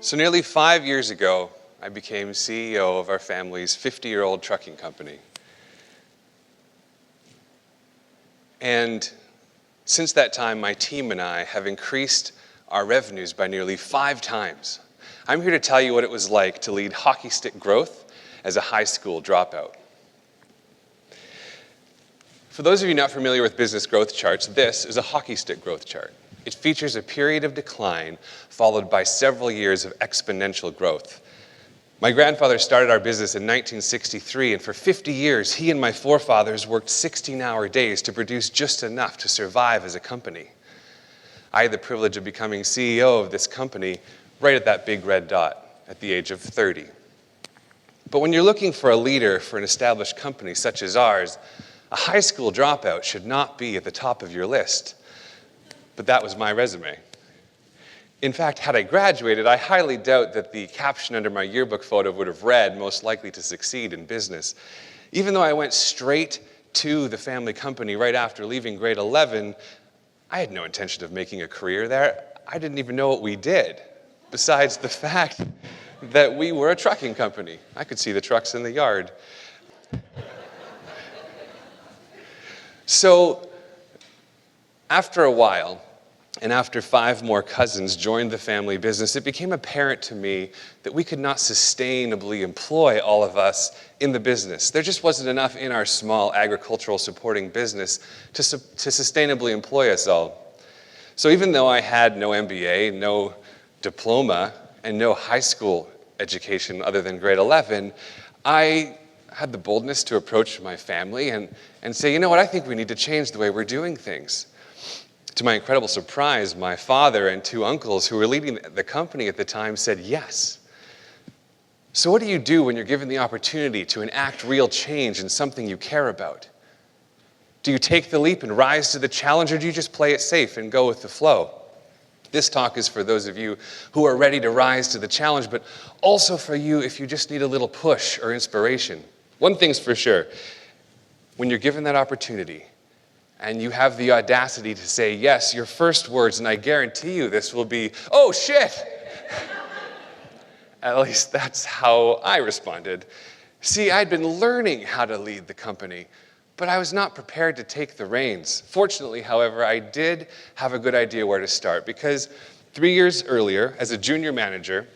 So nearly 5 years ago, I became CEO of our family's 50-year-old trucking company. And since that time, my team and I have increased our revenues by nearly 5 times. I'm here to tell you what it was like to lead hockey stick growth as a high school dropout. For those of you not familiar with business growth charts, this is a hockey stick growth chart. It features a period of decline followed by several years of exponential growth. My grandfather started our business in 1963, and for 50 years, he and my forefathers worked 16-hour days to produce just enough to survive as a company. I had the privilege of becoming CEO of this company right at that big red dot at the age of 30. But when you're looking for a leader for an established company such as ours, a high school dropout should not be at the top of your list. But that was my resume. In fact, had I graduated, I highly doubt that the caption under my yearbook photo would have read, "most likely to succeed in business." Even though I went straight to the family company right after leaving grade 11, I had no intention of making a career there. I didn't even know what we did, besides the fact that we were a trucking company. I could see the trucks in the yard. So, after a while, and after 5 more cousins joined the family business, it became apparent to me that we could not sustainably employ all of us in the business. There just wasn't enough in our small agricultural supporting business to sustainably employ us all. So even though I had no MBA, no diploma, and no high school education other than grade 11, I had the boldness to approach my family and say, you know what, I think we need to change the way we're doing things. To my incredible surprise, my father and 2 uncles who were leading the company at the time said yes. So what do you do when you're given the opportunity to enact real change in something you care about? Do you take the leap and rise to the challenge, or do you just play it safe and go with the flow? This talk is for those of you who are ready to rise to the challenge, but also for you if you just need a little push or inspiration. One thing's for sure, when you're given that opportunity, and you have the audacity to say yes, your first words, and I guarantee you this will be, "Oh shit!" At least that's how I responded. See, I'd been learning how to lead the company, but I was not prepared to take the reins. Fortunately, however, I did have a good idea where to start, because 3 years earlier, as a junior manager,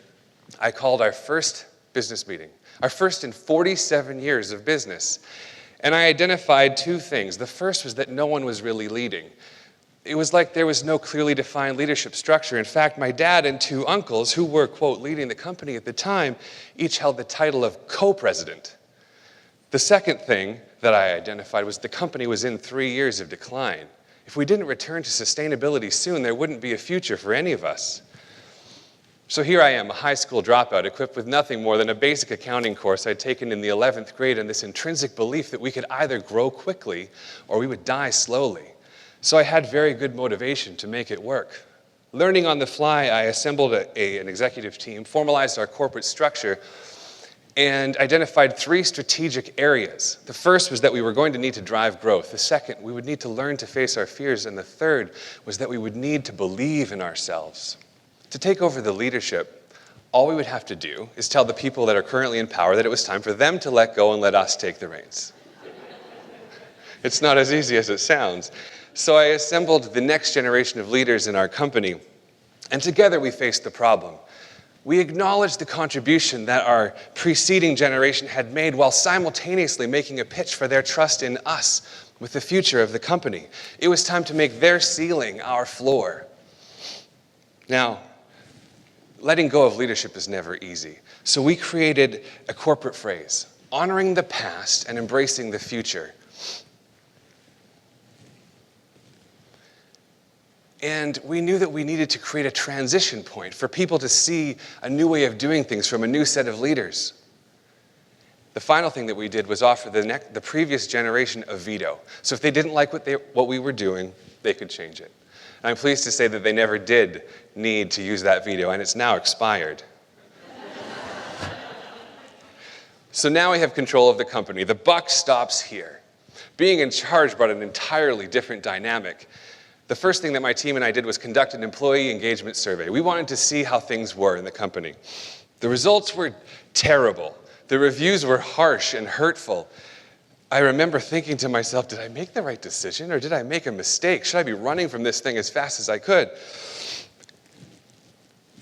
I called our first business meeting, our first in 47 years of business. And I identified 2 things. The first was that no one was really leading. It was like there was no clearly defined leadership structure. In fact, my dad and 2 uncles, who were, quote, leading the company at the time, each held the title of co-president. The second thing that I identified was the company was in 3 years of decline. If we didn't return to sustainability soon, there wouldn't be a future for any of us. So here I am, a high school dropout, equipped with nothing more than a basic accounting course I'd taken in the 11th grade, and this intrinsic belief that we could either grow quickly or we would die slowly. So I had very good motivation to make it work. Learning on the fly, I assembled an executive team, formalized our corporate structure, and identified 3 strategic areas. The first was that we were going to need to drive growth. The second, we would need to learn to face our fears. And the third was that we would need to believe in ourselves. To take over the leadership, all we would have to do is tell the people that are currently in power that it was time for them to let go and let us take the reins. It's not as easy as it sounds. So I assembled the next generation of leaders in our company, and together we faced the problem. We acknowledged the contribution that our preceding generation had made while simultaneously making a pitch for their trust in us with the future of the company. It was time to make their ceiling our floor. Now, letting go of leadership is never easy. So we created a corporate phrase, honoring the past and embracing the future. And we knew that we needed to create a transition point for people to see a new way of doing things from a new set of leaders. The final thing that we did was offer the previous generation a veto. So if they didn't like what we were doing, they could change it. I'm pleased to say that they never did need to use that veto, and it's now expired. So now we have control of the company. The buck stops here. Being in charge brought an entirely different dynamic. the first thing that my team and I did was conduct an employee engagement survey. We wanted to see how things were in the company. The results were terrible. The reviews were harsh and hurtful. I remember thinking to myself, did I make the right decision or did I make a mistake? Should I be running from this thing as fast as I could?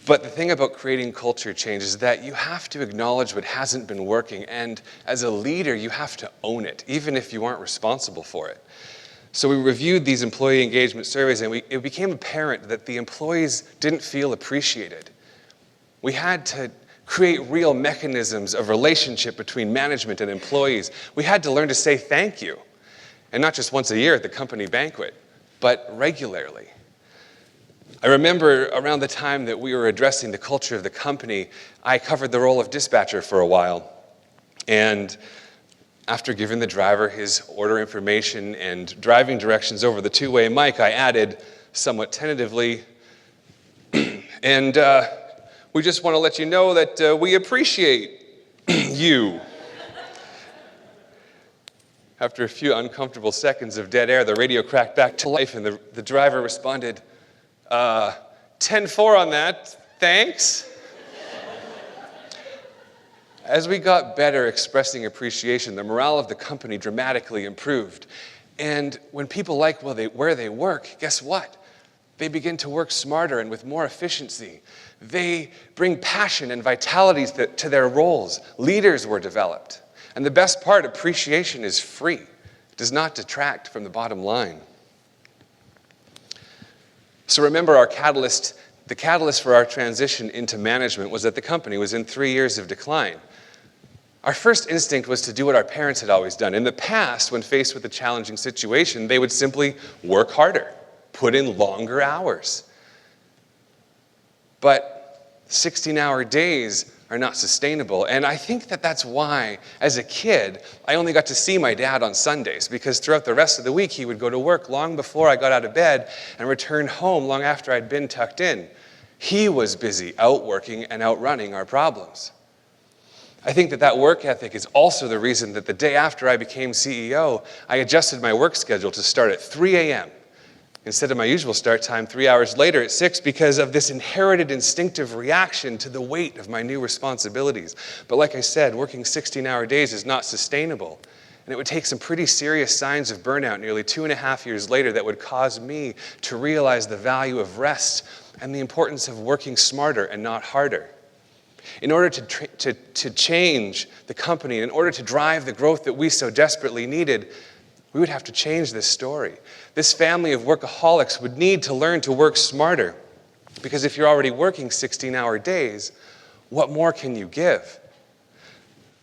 But the thing about creating culture change is that you have to acknowledge what hasn't been working, and as a leader, you have to own it, even if you aren't responsible for it. So we reviewed these employee engagement surveys, and it became apparent that the employees didn't feel appreciated. We had to create real mechanisms of relationship between management and employees. We had to learn to say thank you, and not just once a year at the company banquet, but regularly. I remember around the time that we were addressing the culture of the company, I covered the role of dispatcher for a while. And after giving the driver his order information and driving directions over the two-way mic, I added, somewhat tentatively, and we just want to let you know that we appreciate you. After a few uncomfortable seconds of dead air, the radio cracked back to life, and the driver responded, 10-4 on that, thanks. As we got better expressing appreciation, the morale of the company dramatically improved. And when people like where they work, guess what? They begin to work smarter and with more efficiency. They bring passion and vitality to their roles. Leaders were developed. And the best part, appreciation is free. It does not detract from the bottom line. So remember, the catalyst for our transition into management was that the company was in 3 years of decline. Our first instinct was to do what our parents had always done. In the past, when faced with a challenging situation, they would simply work harder, put in longer hours. But 16-hour days are not sustainable. And I think that that's why, as a kid, I only got to see my dad on Sundays, because throughout the rest of the week, he would go to work long before I got out of bed and return home long after I'd been tucked in. He was busy out working and outrunning our problems. I think that work ethic is also the reason that the day after I became CEO, I adjusted my work schedule to start at 3 a.m. instead of my usual start time 3 hours later at 6, because of this inherited instinctive reaction to the weight of my new responsibilities. But like I said, working 16-hour days is not sustainable. And it would take some pretty serious signs of burnout nearly 2.5 years later that would cause me to realize the value of rest and the importance of working smarter and not harder. In order to change the company, in order to drive the growth that we so desperately needed, we would have to change this story. This family of workaholics would need to learn to work smarter, because if you're already working 16-hour days, what more can you give?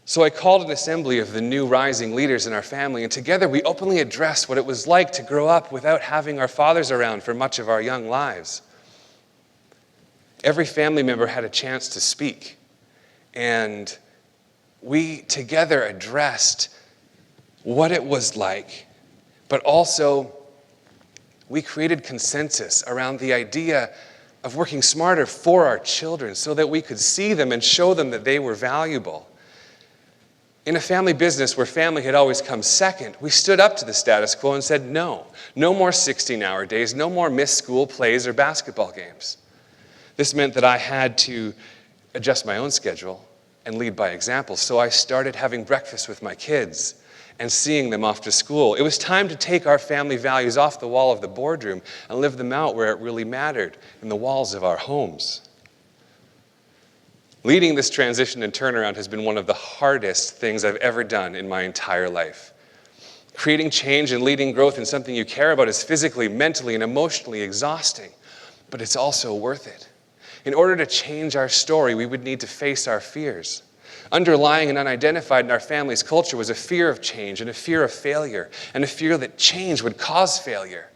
So I called an assembly of the new rising leaders in our family, and together we openly addressed what it was like to grow up without having our fathers around for much of our young lives. Every family member had a chance to speak, and we together addressed what it was like, but also we created consensus around the idea of working smarter for our children so that we could see them and show them that they were valuable. In a family business where family had always come second, we stood up to the status quo and said, no more 16-hour days, no more missed school plays or basketball games. This meant that I had to adjust my own schedule and lead by example. So I started having breakfast with my kids and seeing them off to school. It was time to take our family values off the wall of the boardroom and live them out where it really mattered, in the walls of our homes. Leading this transition and turnaround has been one of the hardest things I've ever done in my entire life. Creating change and leading growth in something you care about is physically, mentally, and emotionally exhausting, but it's also worth it. In order to change our story, we would need to face our fears. Underlying and unidentified in our family's culture was a fear of change and a fear of failure and a fear that change would cause failure.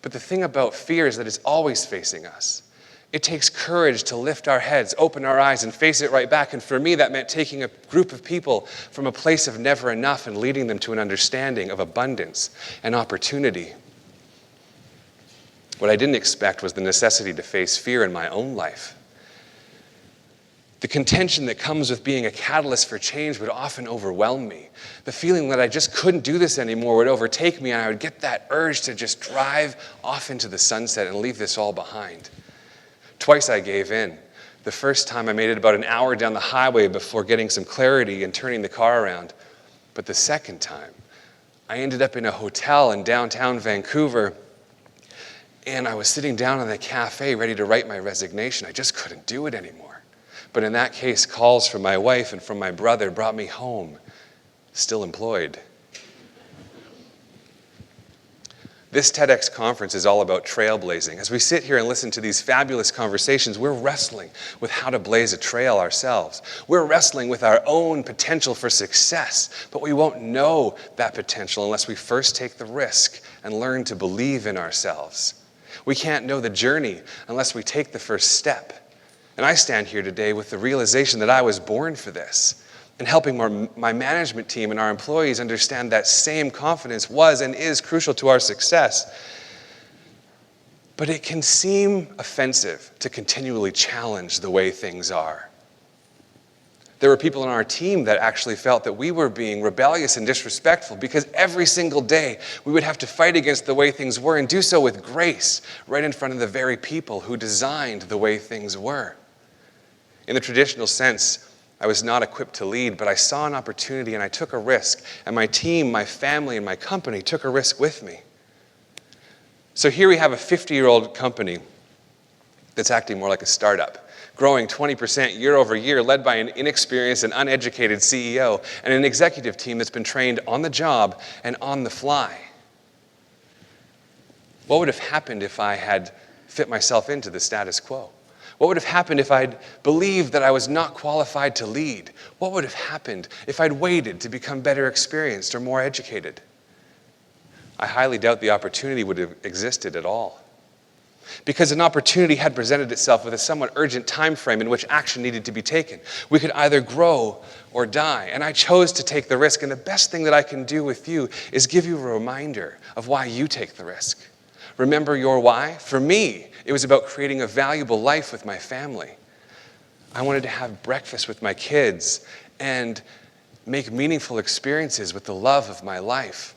But the thing about fear is that it's always facing us. It takes courage to lift our heads, open our eyes, and face it right back. And for me, that meant taking a group of people from a place of never enough and leading them to an understanding of abundance and opportunity. What I didn't expect was the necessity to face fear in my own life. The contention that comes with being a catalyst for change would often overwhelm me. The feeling that I just couldn't do this anymore would overtake me, and I would get that urge to just drive off into the sunset and leave this all behind. Twice I gave in. The first time I made it about an hour down the highway before getting some clarity and turning the car around. But the second time, I ended up in a hotel in downtown Vancouver, and I was sitting down in a cafe ready to write my resignation. I just couldn't do it anymore. But in that case, calls from my wife and from my brother brought me home, still employed. This TEDx conference is all about trailblazing. As we sit here and listen to these fabulous conversations, we're wrestling with how to blaze a trail ourselves. We're wrestling with our own potential for success, but we won't know that potential unless we first take the risk and learn to believe in ourselves. We can't know the journey unless we take the first step. And I stand here today with the realization that I was born for this, and helping my management team and our employees understand that same confidence was and is crucial to our success. But it can seem offensive to continually challenge the way things are. There were people on our team that actually felt that we were being rebellious and disrespectful because every single day we would have to fight against the way things were and do so with grace right in front of the very people who designed the way things were. In the traditional sense, I was not equipped to lead, but I saw an opportunity and I took a risk, and my team, my family, and my company took a risk with me. So here we have a 50-year-old company that's acting more like a startup, growing 20% year over year, led by an inexperienced and uneducated CEO, and an executive team that's been trained on the job and on the fly. What would have happened if I had fit myself into the status quo? What would have happened if I'd believed that I was not qualified to lead? What would have happened if I'd waited to become better experienced or more educated? I highly doubt the opportunity would have existed at all. Because an opportunity had presented itself with a somewhat urgent time frame in which action needed to be taken. We could either grow or die, and I chose to take the risk, and the best thing that I can do with you is give you a reminder of why you take the risk. Remember your why? For me, it was about creating a valuable life with my family. I wanted to have breakfast with my kids and make meaningful experiences with the love of my life.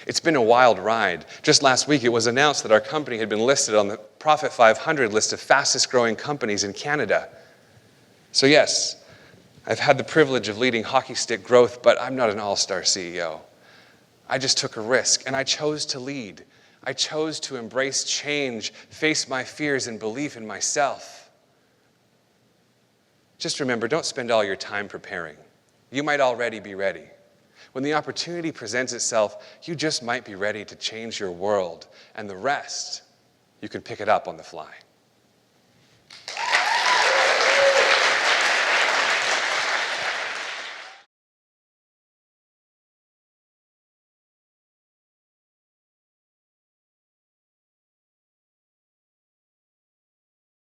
It's been a wild ride. Just last week, it was announced that our company had been listed on the Profit 500 list of fastest growing companies in Canada. So yes, I've had the privilege of leading hockey stick growth, but I'm not an all-star CEO. I just took a risk, and I chose to lead. I chose to embrace change, face my fears, and believe in myself. Just remember, don't spend all your time preparing. You might already be ready. When the opportunity presents itself, you just might be ready to change your world, and the rest, you can pick it up on the fly.